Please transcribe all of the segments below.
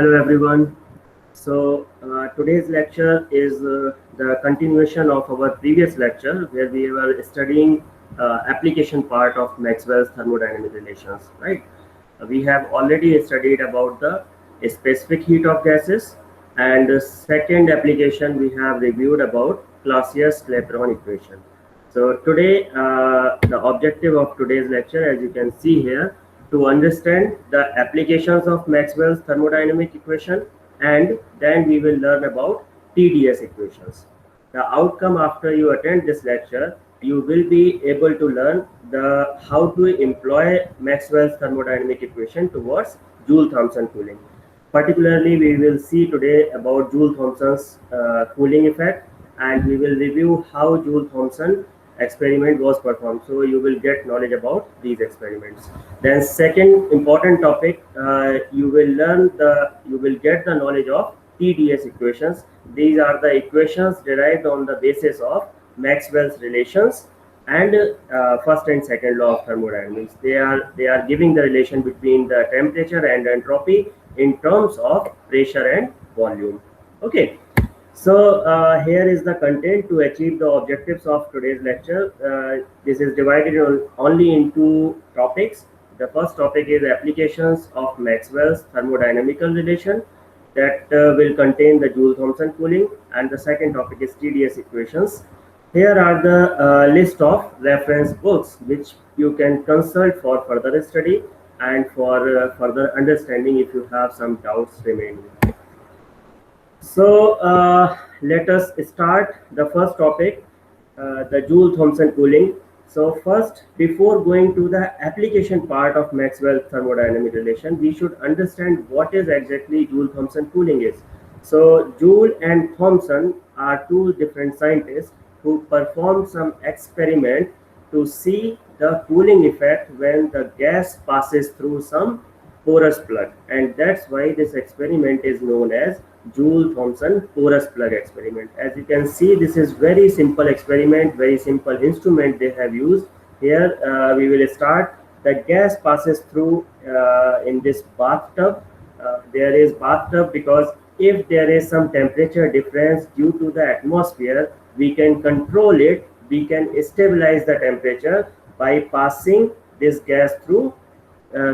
Hello everyone. Today's lecture is the continuation of our previous lecture where we were studying application part of Maxwell's thermodynamic relations, right? We have already studied about the specific heat of gases, and the second application we have reviewed about Clausius-Clapeyron equation. So today, the objective of today's lecture, as you can see here, to understand the applications of Maxwell's thermodynamic equation, and then we will learn about TDS equations. The outcome after you attend this lecture, you will be able to learn the how to employ Maxwell's thermodynamic equation towards Joule-Thomson cooling. Particularly, we will see today about Joule-Thomson's cooling effect, and we will review how Joule-Thomson experiment was performed. So you will get knowledge about these experiments. Then second important topic, you will get the knowledge of TDS equations. These are the equations derived on the basis of Maxwell's relations and first and second law of thermodynamics. They are giving the relation between the temperature and entropy in terms of pressure and volume. Okay. So here is the content to achieve the objectives of today's lecture. This is divided only into topics. The first topic is applications of Maxwell's thermodynamical relation, that will contain the Joule-Thomson cooling, and the second topic is TDS equations. Here are the list of reference books which you can consult for further study and for further understanding if you have some doubts remaining. So let us start the first topic, the Joule-Thomson cooling. So first, before going to the application part of Maxwell's thermodynamic relation, we should understand what is exactly Joule-Thomson cooling is. So Joule and Thomson are two different scientists who performed some experiment to see the cooling effect when the gas passes through some porous plug, and that's why this experiment is known as Joule-Thomson porous plug experiment. As you can see, this is very simple experiment, very simple instrument they have used. Here we will start. The gas passes through in this bathtub. There is bathtub because if there is some temperature difference due to the atmosphere, we can control it, we can stabilize the temperature by passing this gas through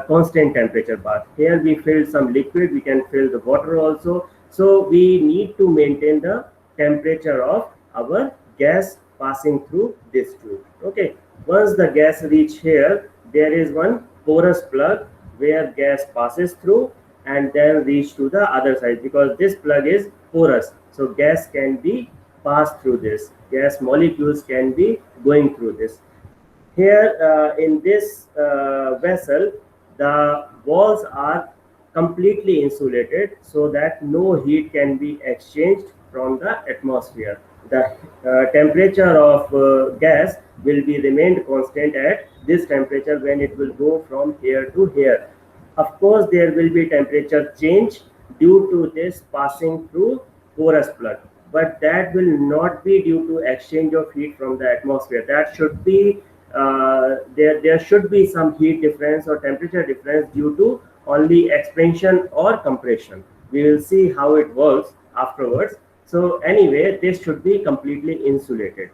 constant temperature bath. Here we filled some liquid, we can fill the water also. So we need to maintain the temperature of our gas passing through this tube. Okay, once the gas reach here, there is one porous plug where gas passes through and then reach to the other side, because this plug is porous, so gas can be passed through this, gas molecules can be going through this. Here in this vessel, the walls are completely insulated so that no heat can be exchanged from the atmosphere. The temperature of gas will be remained constant at this temperature when it will go from here to here. Of course, there will be temperature change due to this passing through porous plug, but that will not be due to exchange of heat from the atmosphere. That should be there should be some heat difference or temperature difference due to only expansion or compression. We will see how it works afterwards. So anyway, this should be completely insulated.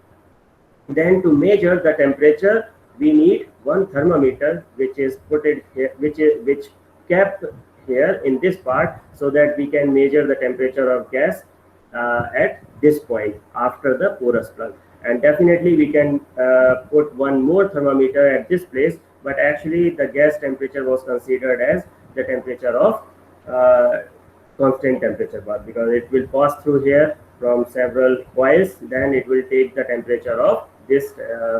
Then to measure the temperature, we need one thermometer which is put it here, which kept here in this part, so that we can measure the temperature of gas at this point after the porous plug. And definitely we can put one more thermometer at this place, but actually the gas temperature was considered as the temperature of constant temperature bath, because it will pass through here from several coils, then it will take the temperature of this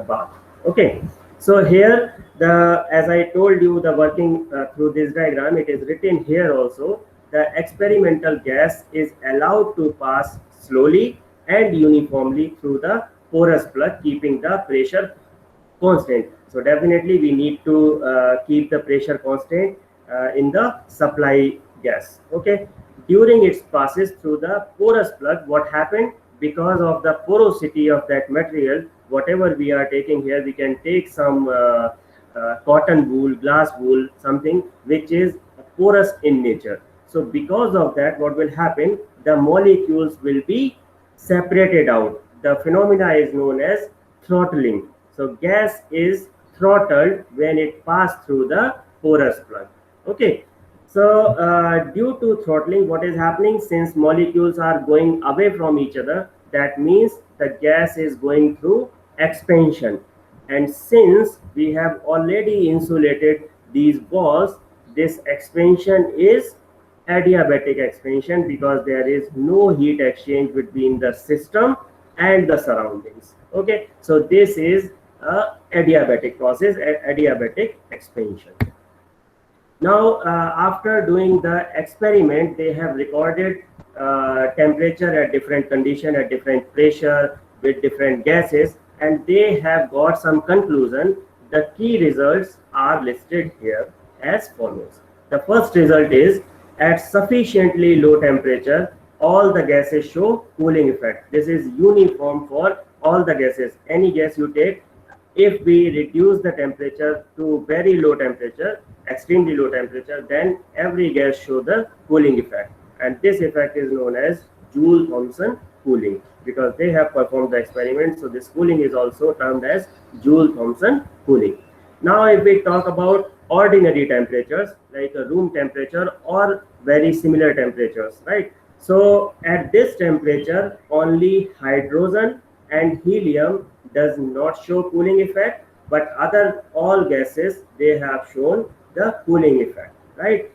bath. Okay, so here as I told you, the working through this diagram, it is written here also. The experimental gas is allowed to pass slowly and uniformly through the porous plug, keeping the pressure constant. So definitely we need to keep the pressure constant in the supply gas. Okay, during its passes through the porous plug, what happened, because of the porosity of that material, whatever we are taking here, we can take some cotton wool, glass wool, something which is porous in nature. So because of that, what will happen? The molecules will be separated out. The phenomena is known as throttling. So gas is throttled when it passes through the porous plug. Okay. So due to throttling, what is happening? Since molecules are going away from each other, that means the gas is going through expansion. And since we have already insulated these walls, this expansion is adiabatic expansion because there is no heat exchange between the system and the surroundings. Okay, so this is a adiabatic process, adiabatic expansion. Now, after doing the experiment, they have recorded temperature at different condition, at different pressure, with different gases, and they have got some conclusion. The key results are listed here as follows. The first result is at sufficiently low temperature, all the gases show cooling effect. This is uniform for all the gases. Any gas you take, if we reduce the temperature to very low temperature, extremely low temperature, then every gas show the cooling effect. And this effect is known as Joule-Thomson cooling because they have performed the experiment. So this cooling is also termed as Joule-Thomson cooling. Now, if we talk about ordinary temperatures like a room temperature or very similar temperatures, right? So at this temperature, only hydrogen and helium does not show cooling effect, but other all gases, they have shown the cooling effect, right?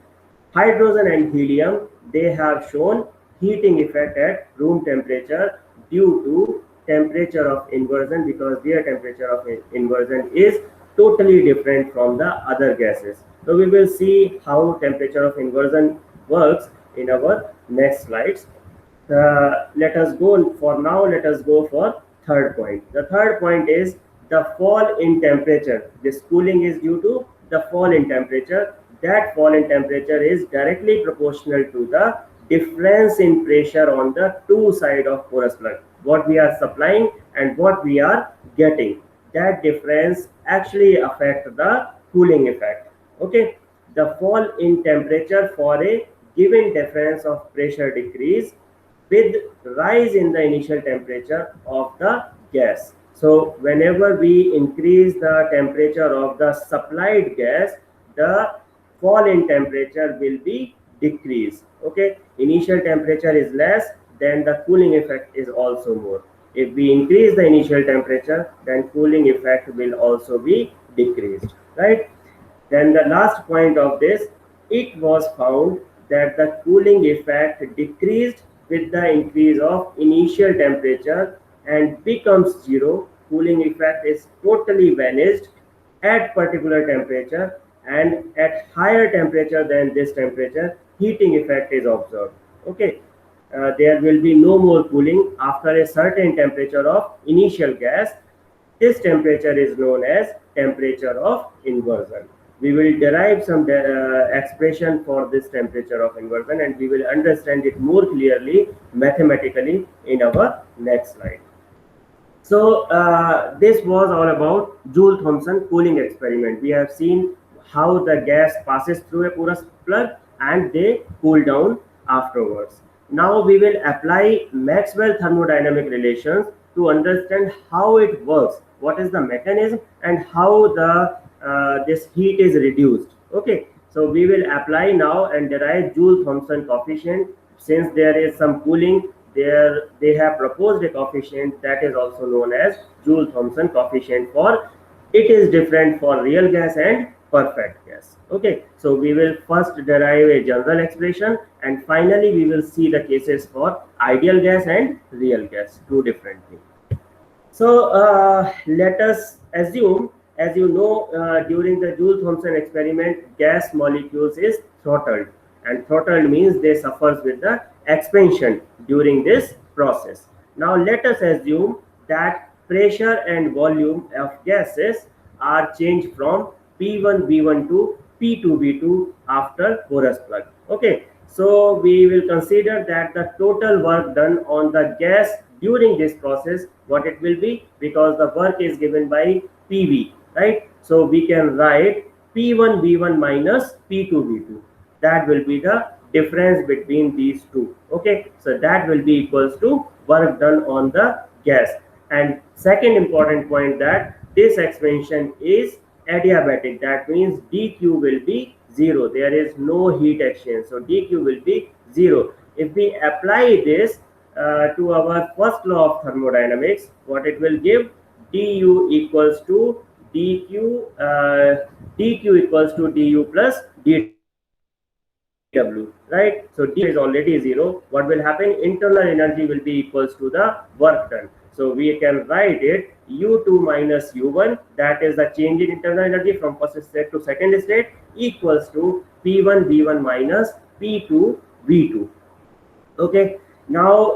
Hydrogen and helium, they have shown heating effect at room temperature due to temperature of inversion because their temperature of inversion is totally different from the other gases. So we will see how temperature of inversion works in our next slides. Let us go for third point. The third point is the fall in temperature. This cooling is due to the fall in temperature. That fall in temperature is directly proportional to the difference in pressure on the two sides of porous plug. What we are supplying and what we are getting. That difference actually affect the cooling effect. Okay. The fall in temperature for a given difference of pressure decrease with rise in the initial temperature of the gas. So whenever we increase the temperature of the supplied gas, the fall in temperature will be decreased. Okay, initial temperature is less, then the cooling effect is also more. If we increase the initial temperature, then cooling effect will also be decreased, right? Then the last point of this, it was found that the cooling effect decreased with the increase of initial temperature and becomes zero. Cooling effect is totally vanished at particular temperature, and at higher temperature than this temperature, heating effect is observed. Okay, there will be no more cooling after a certain temperature of initial gas. This temperature is known as temperature of inversion. We will derive some expression for this temperature of inversion, and we will understand it more clearly mathematically in our next slide. So this was all about Joule-Thomson cooling experiment. We have seen how the gas passes through a porous plug and they cool down afterwards. Now we will apply Maxwell thermodynamic relations to understand how it works, what is the mechanism, and how the this heat is reduced. Okay, so we will apply now and derive Joule-Thomson coefficient. Since there is some cooling there, they have proposed a coefficient that is also known as Joule-Thomson coefficient. For it is different for real gas and perfect gas. Okay, so we will first derive a general expression, and finally we will see the cases for ideal gas and real gas, two different things. So let us assume, as you know, during the Joule-Thomson experiment, gas molecules is throttled, and throttled means they suffers with the expansion during this process. Now let us assume that pressure and volume of gases are changed from P1 V1 to P2 V2 after porous plug. Okay, so we will consider that the total work done on the gas during this process, what it will be, because the work is given by PV, right? So we can write P1 V1 minus P2 V2. That will be the difference between these two. Okay, so that will be equals to work done on the gas. And second important point, that this expansion is adiabatic. That means dq will be 0. There is no heat exchange, so dq will be 0. If we apply this to our first law of thermodynamics, what it will give, du equals to dq, dq equals to du plus dw, right? So d is already 0. What will happen, internal energy will be equals to the work done. So we can write it u2 minus u1, that is the change in internal energy from first state to second state, equals to p1 v1 minus p2 v2. Okay, now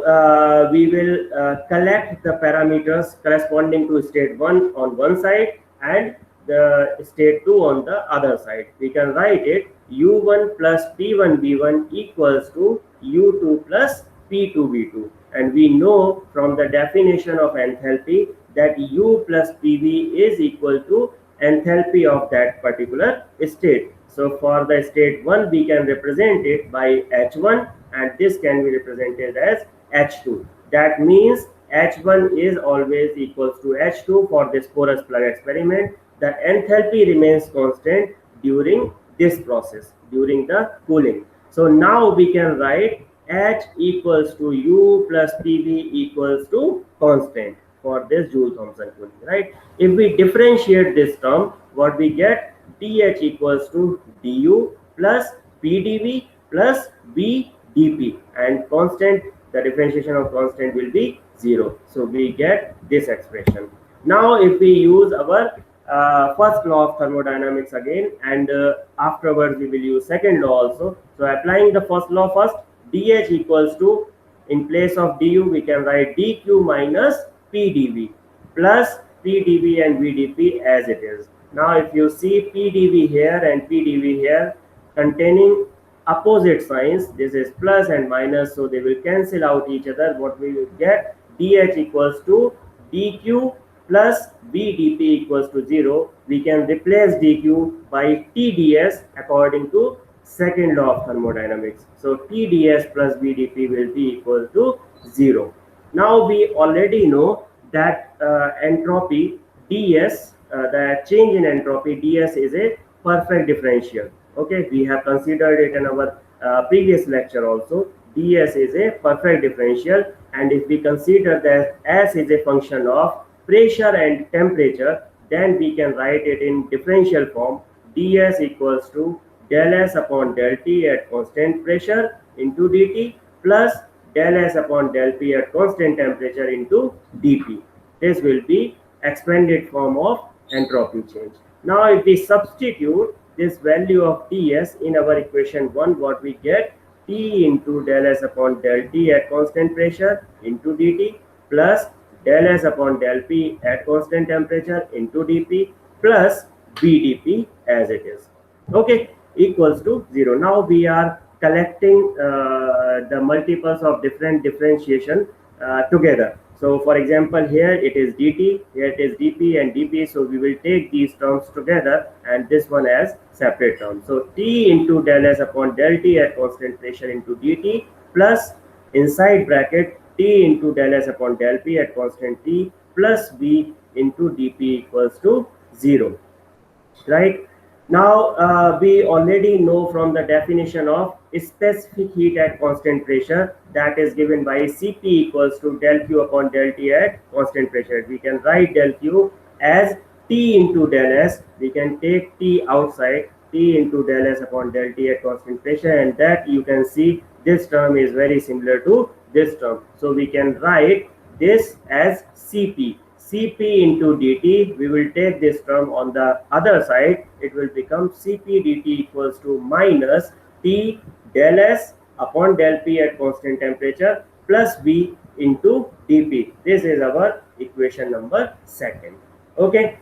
we will collect the parameters corresponding to state 1 on one side and the state 2 on the other side. We can write it u1 plus p1 v1 equals to u2 plus p2 v2, and we know from the definition of enthalpy that u plus pv is equal to enthalpy of that particular state. So for the state 1 we can represent it by h1, and this can be represented as h2. That means h1 is always equals to h2 for this porous plug experiment. The enthalpy remains constant during this process, during the cooling. So now we can write h equals to u plus pv equals to constant for this Joule-Thomson cooling, right? If we differentiate this term, what we get, dh equals to du plus pdv plus vdp, and constant, the differentiation of constant will be 0. So we get this expression. Now if we use our first law of thermodynamics again, and afterwards we will use second law also. So applying the first law first, dh equals to, in place of du we can write dq minus pdv plus pdv and vdp as it is. Now if you see pdv here and pdv here containing opposite signs, this is plus and minus, so they will cancel out each other. What we will get, dh equals to dq plus vdp equals to 0. We can replace dq by tds according to second law of thermodynamics. So tds plus vdp will be equal to 0. Now we already know that entropy ds, the change in entropy ds is a perfect differential. Okay, we have considered it in our previous lecture also. ds is a perfect differential, and if we consider that s is a function of pressure and temperature, then we can write it in differential form. ds equals to del s upon del t at constant pressure into dt plus del s upon del p at constant temperature into dp. This will be expanded form of entropy change. Now if we substitute this value of ds in our equation 1, what we get, T into del S upon del T at constant pressure into dt plus del S upon del P at constant temperature into dP plus vdP as it is. Okay, equals to 0. Now we are collecting the multiples of different differentiation together. So for example, here it is dt, here it is dp and dp. So we will take these terms together and this one as separate terms. So T into del S upon del T at constant pressure into dt plus inside bracket T into del S upon del P at constant T plus V into dp equals to 0. Right? Now we already know from the definition of specific heat at constant pressure, that is given by Cp equals to del Q upon del T at constant pressure. We can write del Q as T into del S. We can take T outside, T into del S upon del T at constant pressure, and that you can see this term is very similar to this term. So we can write this as Cp. Cp into dt, we will take this term on the other side, it will become Cp dt equals to minus T del S upon del P at constant temperature plus V into dP. This is our equation number 2. Okay.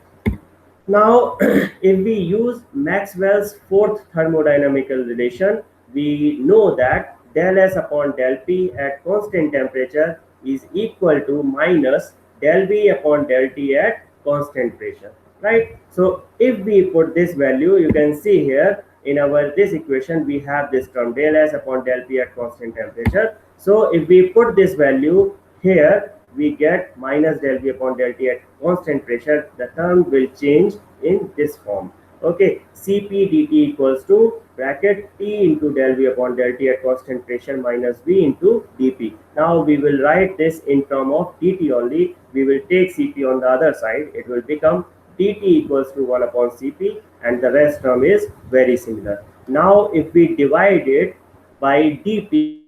Now, if we use Maxwell's fourth thermodynamical relation, we know that del S upon del P at constant temperature is equal to minus del V upon del T at constant pressure, right? So if we put this value, you can see here in our this equation we have this term del S upon del P at constant temperature. So if we put this value here, we get minus del V upon del T at constant pressure. The term will change in this form. Okay, Cp dt equals to bracket T into del V upon del T at constant pressure minus V into dP. Now we will write this in term of dt only. We will take Cp on the other side. It will become dt equals to 1 upon Cp, and the rest term is very similar. Now if we divide it by dP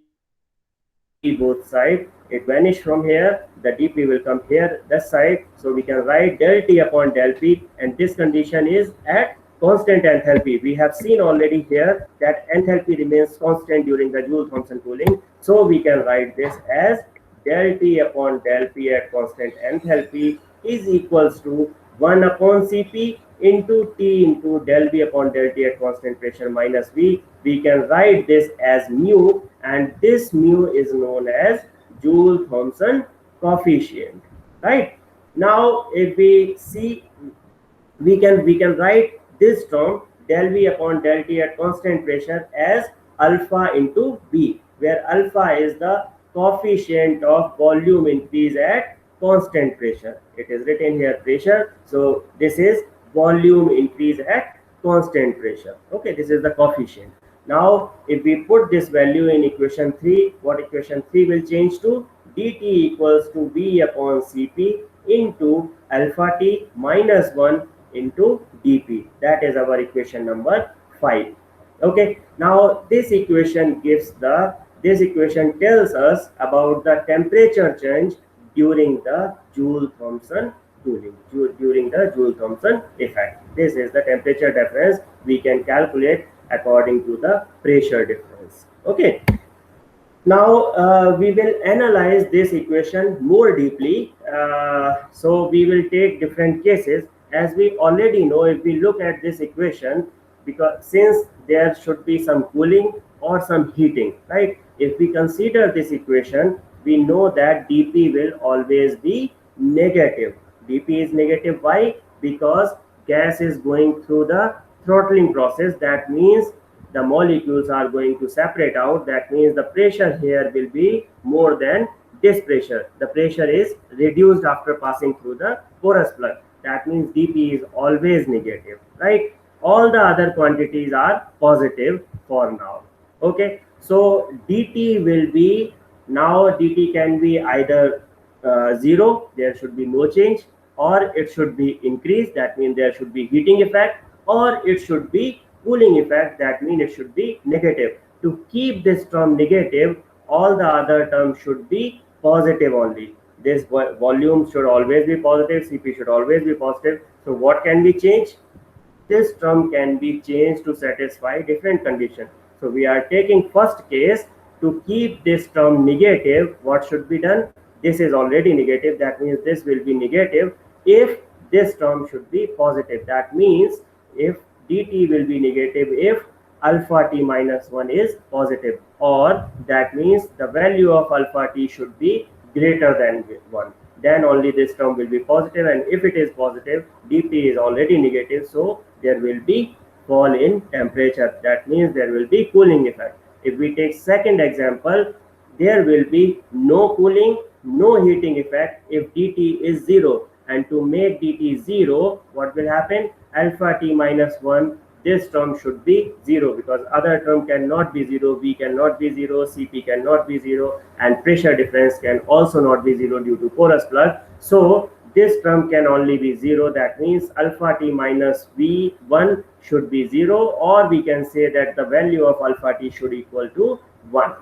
both sides, it vanish from here, the dP will come here this side, so we can write del T upon del P, and this condition is at constant enthalpy. We have seen already here that enthalpy remains constant during the Joule-Thomson cooling, so we can write this as del T upon del P at constant enthalpy is equals to 1 upon Cp into T into del V upon del T at constant pressure minus V. We can write this as mu, and this mu is known as Joule-Thomson coefficient. Right now, if we see, we can write this term del V upon del T at constant pressure as alpha into V, where alpha is the coefficient of volume increase at constant pressure. It is written here pressure, so this is volume increase at constant pressure. Okay, this is the coefficient. Now if we put this value in equation 3, what equation 3 will change to? dt equals to V upon Cp into alpha t minus 1 into dP. That is our equation number 5. Okay, now this equation tells us about the temperature change during the Joule-Thomson cooling, during the Joule-Thomson effect. This is the temperature difference we can calculate according to the pressure difference. Okay, now we will analyze this equation more deeply. So we will take different cases. As we already know, if we look at this equation, because since there should be some cooling or some heating, right? If we consider this equation, we know that dP will always be negative. dP is negative. Why? Because gas is going through the throttling process. That means the molecules are going to separate out. That means the pressure here will be more than this pressure. The pressure is reduced after passing through the porous plug. That means dP is always negative, right? All the other quantities are positive for now. Okay, so dt will be, now dt can be either 0, there should be no change, or it should be increased, that means there should be heating effect, or it should be cooling effect, that means it should be negative. To keep this term negative, all the other terms should be positive only. This volume should always be positive, Cp should always be positive. So what can be changed? This term can be changed to satisfy different conditions. So we are taking first case. To keep this term negative, what should be done? This is already negative, that means this will be negative. If this term should be positive, that means if dt will be negative if alpha t minus 1 is positive, or that means the value of alpha t should be greater than 1, then only this term will be positive. And if it is positive, dP is already negative, so there will be fall in temperature, that means there will be cooling effect. If we take second example, there will be no cooling, no heating effect if dt is 0. And to make dt 0, what will happen? Alpha t minus 1, this term should be 0, because other term cannot be 0, V cannot be 0, Cp cannot be 0, and pressure difference can also not be 0 due to porous plug. So this term can only be 0, that means alpha t minus V1 should be 0, or we can say that the value of alpha t should equal to 1.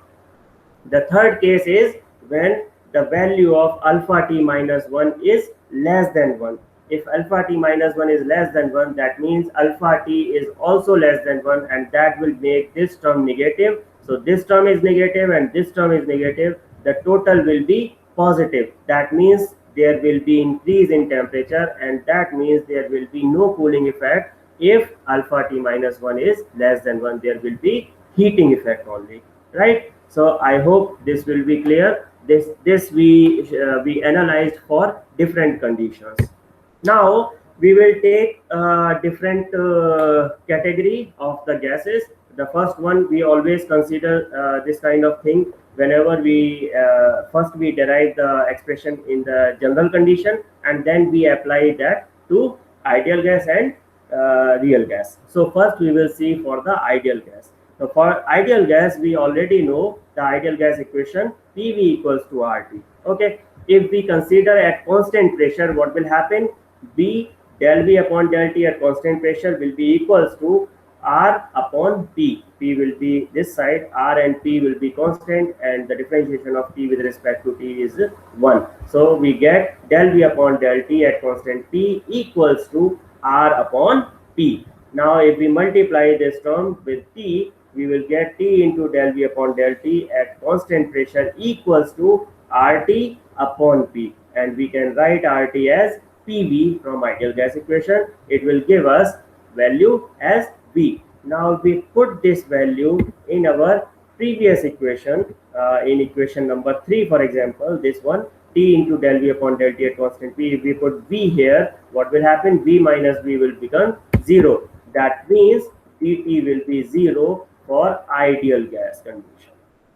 The third case is when the value of alpha t minus 1 is less than 1. If alpha t minus 1 is less than 1, that means alpha t is also less than 1, and that will make this term negative. So this term is negative and this term is negative. The total will be positive. That means there will be increase in temperature, and that means there will be no cooling effect. If alpha t minus 1 is less than 1, there will be heating effect only, right? So I hope this will be clear. This we analyzed for different conditions. Now we will take different category of the gases. The first one, we always consider this kind of thing whenever we first we derive the expression in the general condition, and then we apply that to ideal gas and real gas. So first we will see for the ideal gas. So for ideal gas, we already know the ideal gas equation, PV equals to RT. Okay, if we consider at constant pressure, what will happen? B del V upon del T at constant pressure will be equals to R upon P. P will be this side, R and P will be constant, and the differentiation of T with respect to T is 1. So we get del V upon del T at constant P equals to R upon P. Now if we multiply this term with T, we will get T into del V upon del T at constant pressure equals to RT upon P, and we can write RT as PV from ideal gas equation. It will give us value as V. Now we put this value in our previous equation, in equation number 3, for example, this one, T into del V upon del T at constant P. If we put V here, what will happen? V minus V will become 0. That means dt will be 0 for ideal gas condition.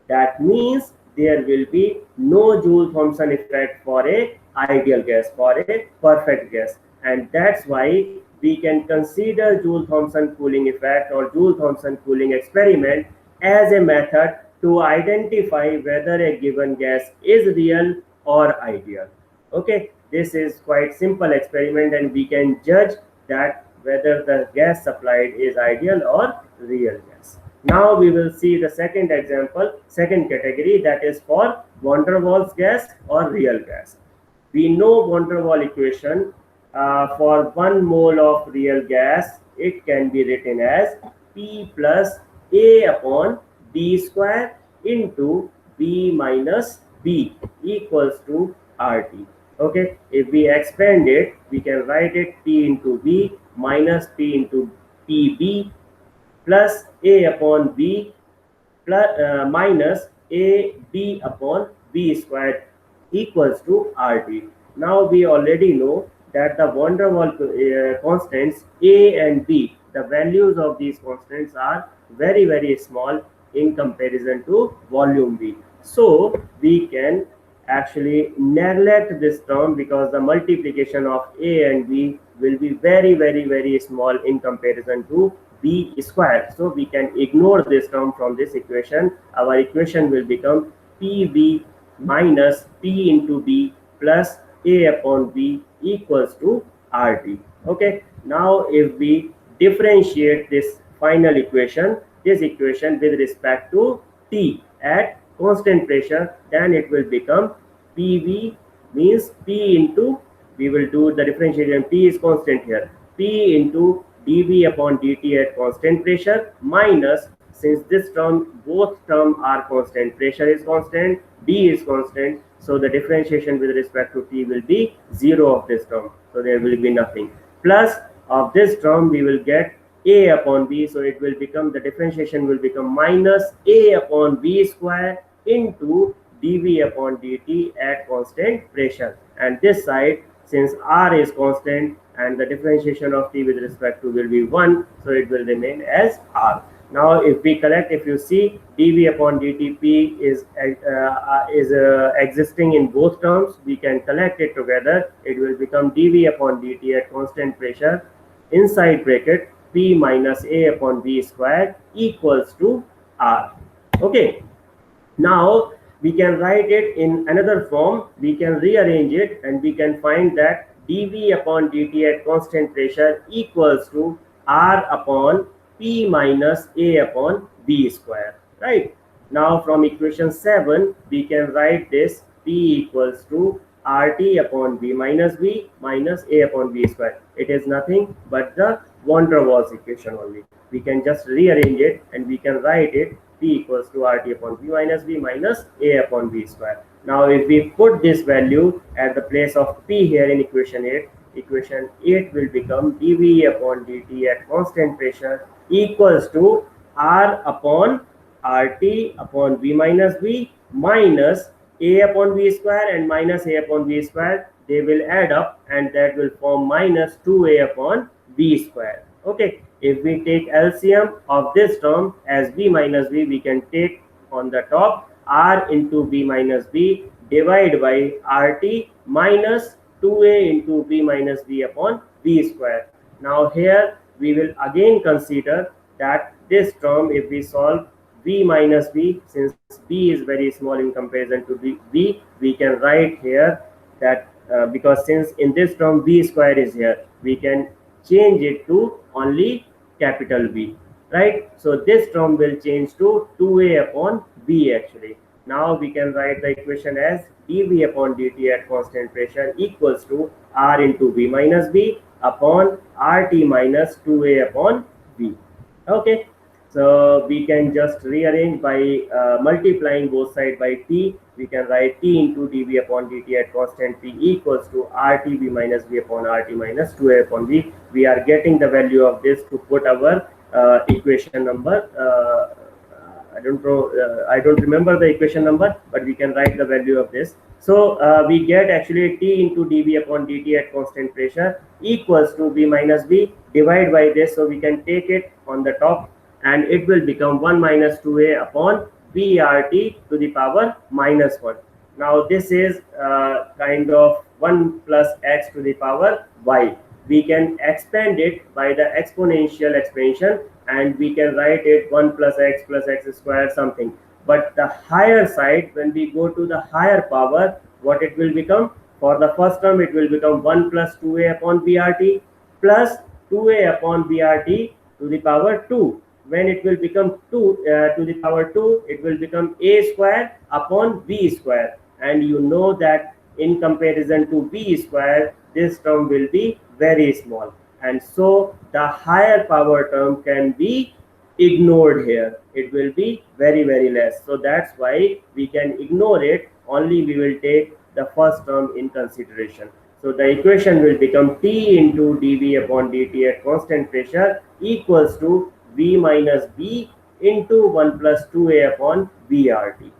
That means there will be no Joule-Thomson effect for a ideal gas, for a perfect gas, and that's why we can consider Joule-Thomson cooling effect or Joule-Thomson cooling experiment as a method to identify whether a given gas is real or ideal. Okay, this is quite simple experiment, and we can judge that whether the gas supplied is ideal or real gas. Now we will see the second example, second category, that is for van der Waals gas or real gas. We know van der Waals equation. For 1 mole of real gas, it can be written as P plus A upon B square into B minus B equals to RT. Okay, if we expand it, we can write it P into B minus P into PB plus A upon B plus minus AB upon B squared equals to RT. Now we already know that the van der Waals constants A and B, the values of these constants are very, very small in comparison to volume V. So we can actually neglect this term because the multiplication of A and B will be very, very, very small in comparison to B square. So we can ignore this term from this equation. Our equation will become PB minus P into B plus A upon B equals to RT. Okay, now if we differentiate this final equation, this equation with respect to T at constant pressure, then it will become PV means P into, we will do the differentiation, T is constant here, P into dV upon dt at constant pressure minus, since this term, both term are constant, pressure is constant, D is constant, so the differentiation with respect to T will be 0 of this term, so there will be nothing, plus of this term we will get A upon B, so it will become, the differentiation will become minus A upon B square into dV upon dt at constant pressure, and this side, since R is constant and the differentiation of T with respect to will be 1, so it will remain as R. Now if we collect, if you see dV upon dt, P is existing in both terms, we can collect it together, it will become dV upon dt at constant pressure inside bracket P minus A upon B square equals to R. Okay, now we can write it in another form, we can rearrange it, and we can find that dV upon dt at constant pressure equals to R upon P minus A upon B square, right? Now from equation 7, we can write this P equals to RT upon B minus B minus A upon B square. It is nothing but the van der Waals equation only. We can just rearrange it and we can write it P equals to RT upon B minus B minus A upon B square. Now if we put this value at the place of P here in equation 8, equation 8 will become dV upon dt at constant pressure equals to R upon RT upon B minus B minus A upon B square and minus A upon B square. they will add up, and that will form minus 2a upon b square. Okay, if we take LCM of this term as b minus b, we can take on the top r into b minus b divide by rt minus 2a into b minus b upon b square. Now here we will again consider that this term, if we solve b minus b, since b is very small in comparison to b, we can write here that because since in this term b square is here, we can change it to only capital B, right? So this term will change to 2a upon b actually. Now we can write the equation as dv upon dt at constant pressure equals to r into b minus b upon rt minus 2a upon b. Okay, so we can just rearrange by multiplying both sides by t. We can write t into dv upon dt at constant p equals to rt b minus b upon rt minus 2a upon b. We are getting the value of this to put our equation number. I don't know, I don't remember the equation number, but we can write the value of this. So we get actually t into dv upon dt at constant pressure equals to b minus b divide by this. So we can take it on the top, and it will become 1 minus 2a upon brt to the power minus 1. Now this is kind of 1 plus x to the power y. We can expand it by the exponential expansion, and we can write it 1 plus x square something. But the higher side, when we go to the higher power, what it will become? For the first term, it will become 1 plus 2a upon brt plus 2a upon brt to the power 2. When it will become 2 to the power 2, it will become a square upon b square. And you know that in comparison to b square, this term will be very small. And so the higher power term can be ignored here. It will be very, very less. So that's why we can ignore it. Only we will take the first term in consideration. So the equation will become t into dv upon dt at constant pressure equals to v minus b into 1 plus 2a upon brt.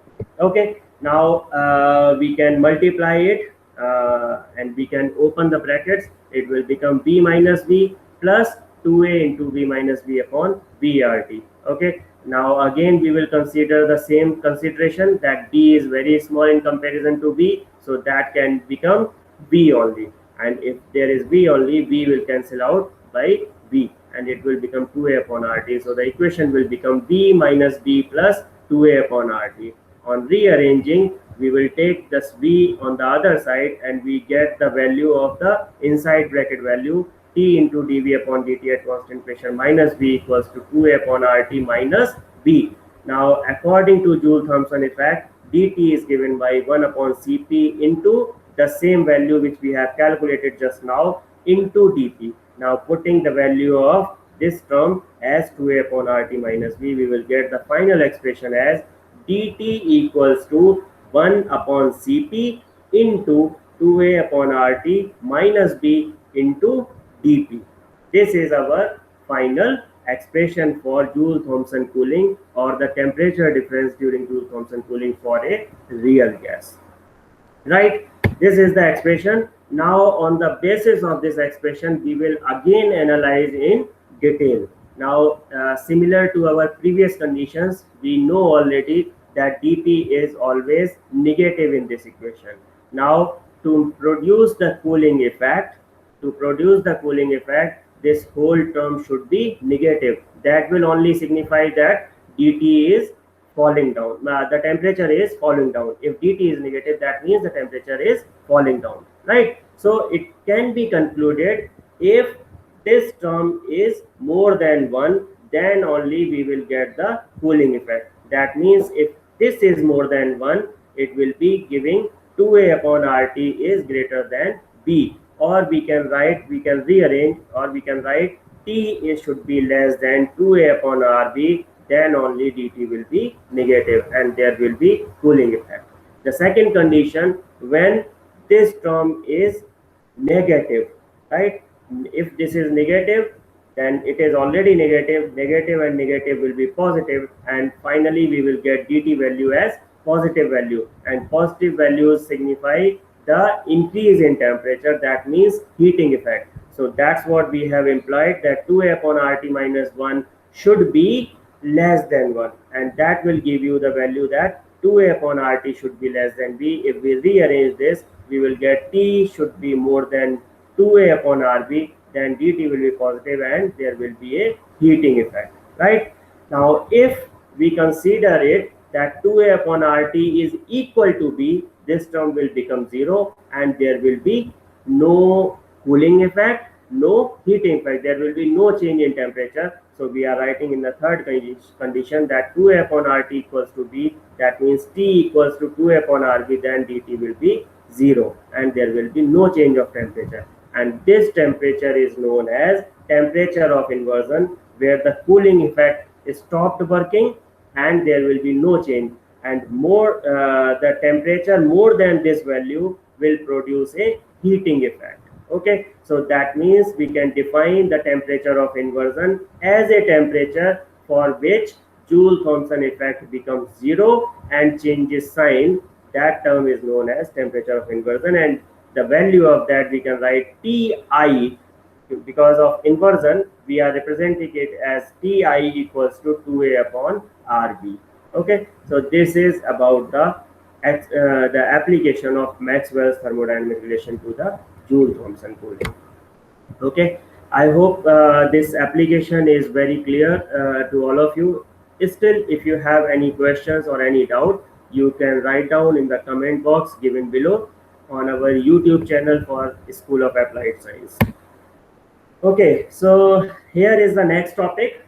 Okay, now we can multiply it and we can open the brackets. It will become b minus b plus 2a into b minus b upon brt. Okay, now again we will consider the same consideration that b is very small in comparison to b, so that can become b only, and if there is b only, b will cancel out by b, and it will become 2a upon rt. So the equation will become b minus b plus 2a upon rt. On rearranging, we will take this b on the other side, and we get the value of the inside bracket value, t into dv upon dt at constant pressure minus b equals to 2a upon rt minus b. Now according to Joule-Thomson effect, dt is given by 1 upon cp into the same value which we have calculated just now into dp. Now putting the value of this term as 2a upon rt minus b, we will get the final expression as dt equals to 1 upon cp into 2a upon rt minus b into dp. This is our final expression for Joule-Thomson cooling, or the temperature difference during Joule-Thomson cooling for a real gas. Right? This is the expression. Now on the basis of this expression, we will again analyze in detail. Now similar to our previous conditions, we know already that dp is always negative in this equation. Now to produce the cooling effect, this whole term should be negative. That will only signify that dt is falling down. The temperature is falling down. If dt is negative, that means the temperature is falling down, right? So it can be concluded, if this term is more than 1, then only we will get the cooling effect. That means if this is more than 1, it will be giving 2a upon rt is greater than b. Or we can rearrange, or we can write t should be less than 2a upon rb, then only dt will be negative and there will be cooling effect. The second condition, when this term is negative, right? If this is negative, then it is already negative. Negative and negative will be positive, and finally we will get dt value as positive value, and positive values signify the increase in temperature, that means heating effect. So that's what we have implied, that 2a upon RT minus 1 should be less than 1, and that will give you the value that 2a upon RT should be less than V. If we rearrange this, we will get T should be more than 2a upon RB, then dt will be positive and there will be a heating effect, right? Now if we consider it that 2a upon RT is equal to B, this term will become 0 and there will be no cooling effect, no heating effect, there will be no change in temperature. So we are writing in the third condition that 2a upon RT equals to B, that means T equals to 2a upon RB, then dt will be 0 and there will be no change of temperature. And this temperature is known as temperature of inversion, where the cooling effect stopped working and there will be no change, and more the temperature more than this value will produce a heating effect. Okay, so that means we can define the temperature of inversion as a temperature for which Joule-Thomson effect becomes 0 and changes sign. That term is known as temperature of inversion, and the value of that we can write Ti. Because of inversion, we are representing it as Ti equals to 2a upon Rb. Okay, so this is about the application of Maxwell's thermodynamic relation to the Joule-Thomson cooling. Okay, I hope this application is very clear to all of you. Still, if you have any questions or any doubt, you can write down in the comment box given below on our YouTube channel for School of Applied Science. Okay, so here is the next topic.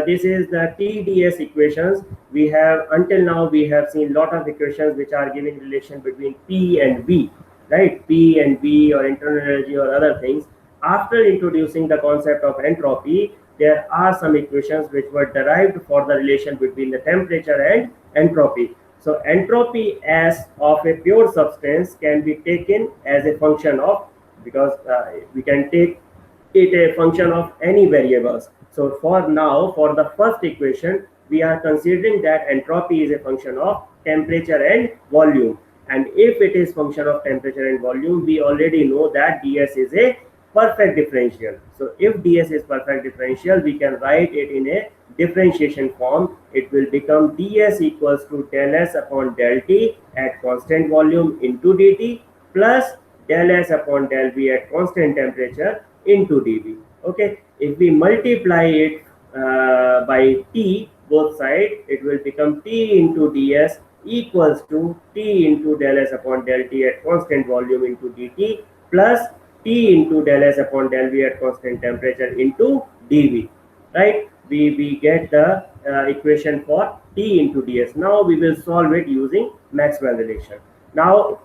This is the TdS equations. We have, until now, we have seen lot of equations which are giving relation between P and V, right? P and V or internal energy or other things. After introducing the concept of entropy, there are some equations which were derived for the relation between the temperature and entropy. So entropy as of a pure substance can be taken as a function of, because we can take it a function of any variables. So for now, for the first equation, we are considering that entropy is a function of temperature and volume. And if it is function of temperature and volume, we already know that ds is a perfect differential. So if ds is perfect differential, we can write it in a differentiation form. It will become ds equals to del s upon del t at constant volume into dt plus del s upon del v at constant temperature into dV. Okay, if we multiply it by t both sides, it will become t into ds equals to t into del s upon del t at constant volume into dt plus t into del s upon del v at constant temperature into dV, right? We get the equation for t into ds. Now we will solve it using Maxwell relation. Now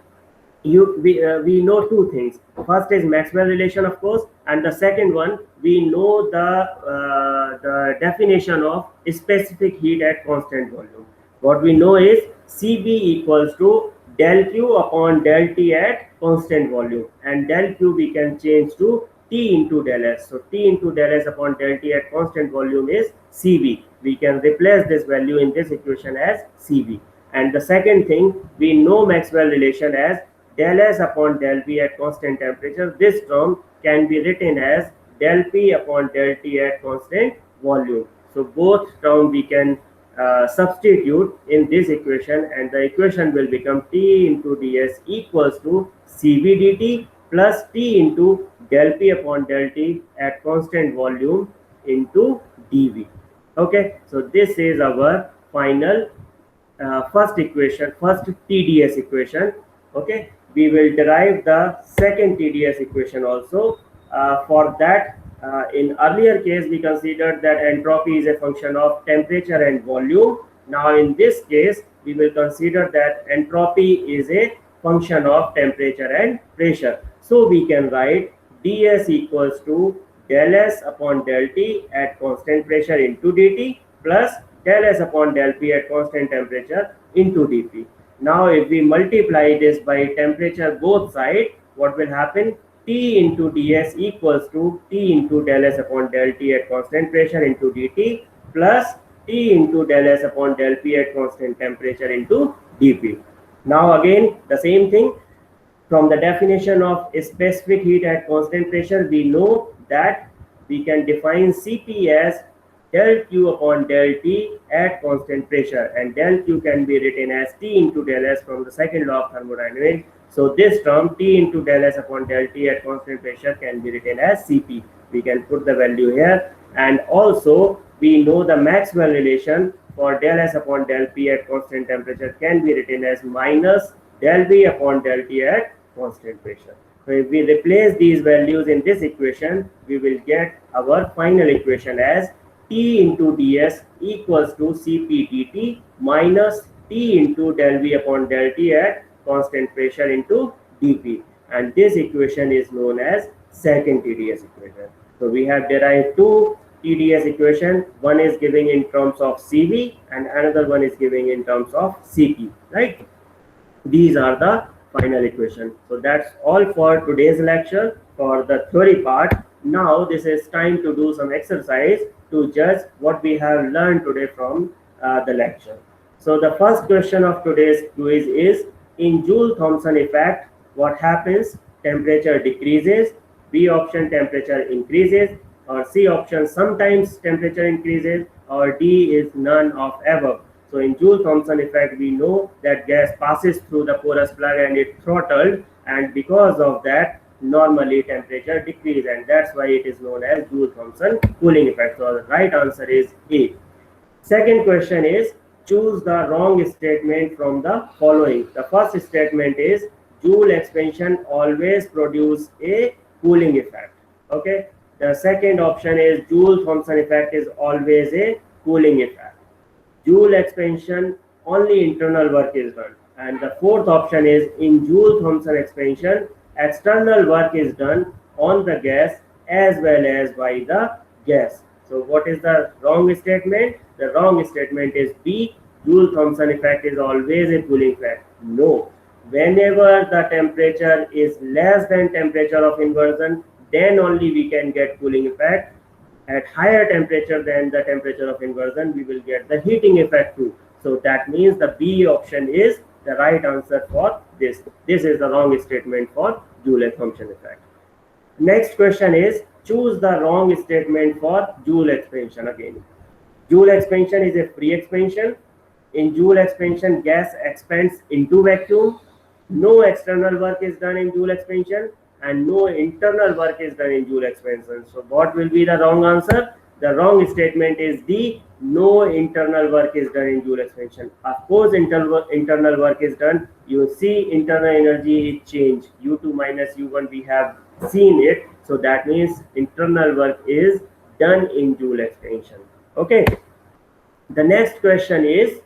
we know two things. First is Maxwell relation, of course, and the second one, we know the definition of specific heat at constant volume. What we know is Cb equals to del Q upon del T at constant volume, and del Q we can change to T into del S. So T into del S upon del T at constant volume is Cb. We can replace this value in this equation as Cb. And the second thing, we know Maxwell relation as del S upon del V at constant temperature. This term can be written as del P upon del T at constant volume. So both terms we can substitute in this equation, and the equation will become T into ds equals to Cv dt plus T into del P upon del T at constant volume into dV. Okay, so this is our final first equation, first TdS equation. Okay, we will derive the second TdS equation also. For that, in earlier case, we considered that entropy is a function of temperature and volume. Now in this case, we will consider that entropy is a function of temperature and pressure. So we can write ds equals to del S upon del T at constant pressure into dt plus del S upon del P at constant temperature into dP. Now if we multiply this by temperature both sides, what will happen? T into ds equals to T into del S upon del T at constant pressure into dt plus T into del S upon del P at constant temperature into dP. Now again the same thing. From the definition of specific heat at constant pressure, we know that we can define Cp as del Q upon del T at constant pressure, and del Q can be written as T into del S from the second law of thermodynamics. So this term T into del S upon del T at constant pressure can be written as Cp. We can put the value here, and also we know the Maxwell relation for del S upon del P at constant temperature can be written as minus del V upon del T at constant pressure. So if we replace these values in this equation, we will get our final equation as T into ds equals to Cp dt minus T into del V upon del T at constant pressure into dP. And this equation is known as second TDS equation. So we have derived two TDS equation. One is giving in terms of Cv and another one is giving in terms of Cp, right? These are the final equation. So that's all for today's lecture for the theory part. Now this is time to do some exercise to judge what we have learned today from the lecture. So the first question of today's quiz is, in Joule-Thomson effect, what happens? Temperature decreases, B option temperature increases, or C option sometimes temperature increases, or D is none of above. So in Joule-Thomson effect, we know that gas passes through the porous plug and it throttled, and because of that, normally temperature decrease, and that's why it is known as Joule-Thomson cooling effect. So the right answer is A. Second question is, choose the wrong statement from the following. The first statement is, Joule expansion always produce a cooling effect. Okay. The second option is, Joule-Thomson effect is always a cooling effect. Joule expansion, only internal work is done. And the fourth option is, in Joule-Thomson expansion, external work is done on the gas as well as by the gas. So what is the wrong statement? The wrong statement is B. Joule-Thomson effect is always a cooling effect. No. Whenever the temperature is less than temperature of inversion, then only we can get cooling effect. At higher temperature than the temperature of inversion, we will get the heating effect too. So that means the B option is the right answer for this. This is the wrong statement for Joule-Thomson effect. Next question is, choose the wrong statement for Joule expansion again. Joule expansion is a free expansion. In Joule expansion, gas expands into vacuum. No external work is done in Joule expansion, and no internal work is done in Joule expansion. So what will be the wrong answer? The wrong statement is D. No internal work is done in Joule expansion. Of course, internal work is done. You see internal energy change. U2 minus U1, we have seen it. So that means internal work is done in Joule expansion. Okay. The next question is,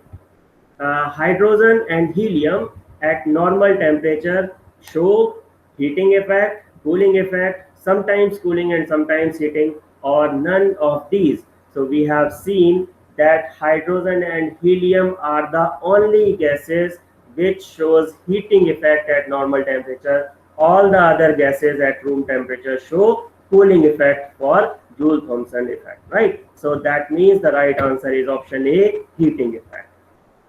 hydrogen and helium at normal temperature show heating effect, cooling effect, sometimes cooling and sometimes heating, or none of these. So we have seen that hydrogen and helium are the only gases which shows heating effect at normal temperature. All the other gases at room temperature show cooling effect for Joule-Thomson effect, right? So that means the right answer is option A, heating effect.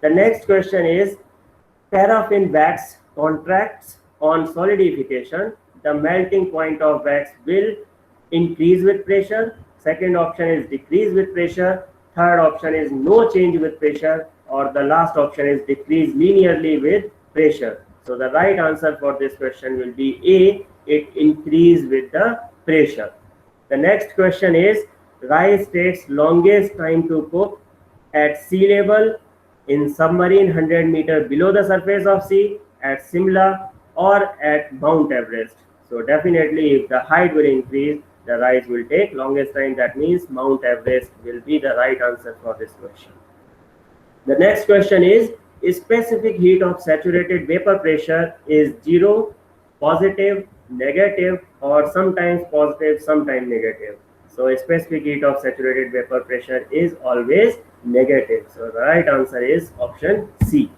The next question is, paraffin wax contracts on solidification. The melting point of wax will increase with pressure. Second option is decrease with pressure. Third option is no change with pressure, or the last option is decrease linearly with pressure. So the right answer for this question will be A, it increase with the pressure. The next question is, rice takes longest time to cook at sea level, in submarine 100 meters below the surface of sea, at Simla, or at Mount Everest. So definitely if the height will increase, the rice will take longest time. That means Mount Everest will be the right answer for this question. The next question is, specific heat of saturated vapor pressure is 0, positive, negative, or sometimes positive, sometimes negative. So specific heat of saturated vapor pressure is always negative. So the right answer is option C.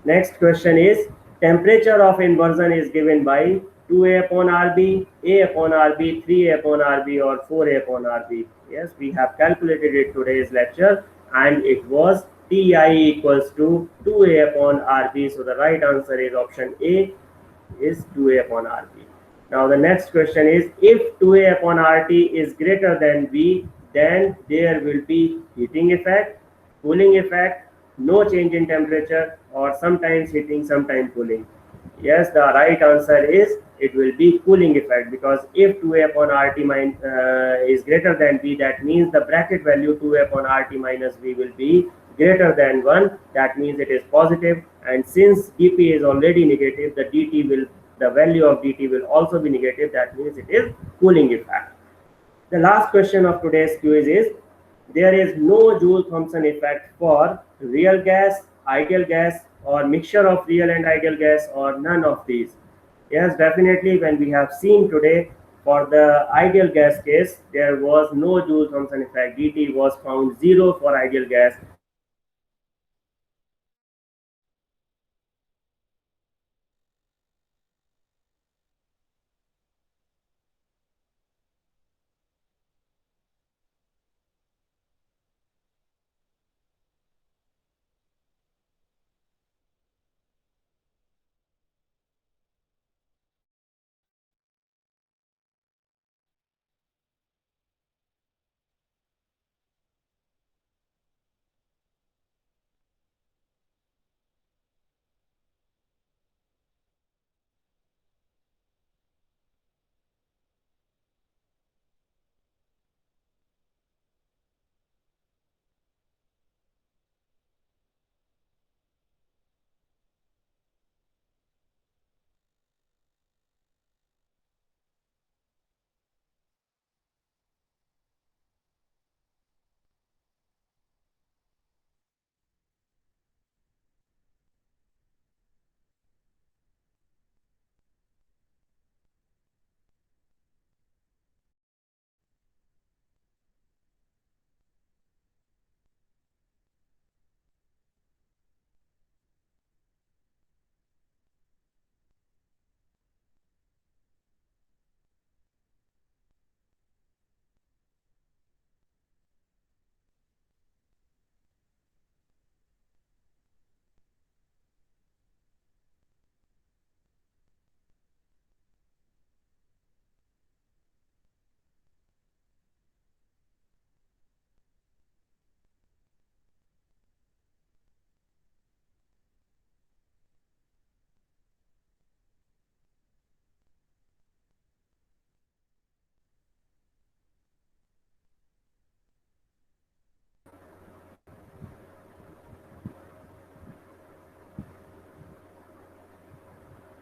Next question is, temperature of inversion is given by 2A upon RB, A upon RB, 3A upon RB, or 4A upon RB. Yes, we have calculated it today's lecture, and it was TI equals to 2A upon RB. So the right answer is option A. is 2A upon RP. Now the next question is, if 2A upon RT is greater than V, then there will be heating effect, cooling effect, no change in temperature, or sometimes heating, sometimes cooling. Yes, the right answer is it will be cooling effect, because if 2A upon RT is greater than V, that means the bracket value 2A upon RT minus V will be greater than 1. That means it is positive, and since dP is already negative, the value of dt will also be negative. That means it is cooling effect. The last question of today's quiz is, there is no Joule-Thomson effect for real gas, ideal gas, or mixture of real and ideal gas, or none of these. Yes, definitely, when we have seen today, for the ideal gas case, there was no Joule-Thomson effect. dt was found 0 for ideal gas.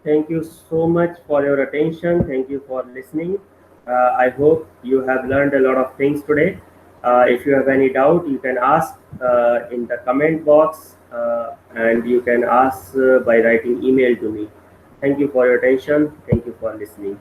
Thank you so much for your attention. Thank you for listening. I hope you have learned a lot of things today. If you have any doubt, you can ask in the comment box, and you can ask by writing email to me. Thank you for your attention. Thank you for listening.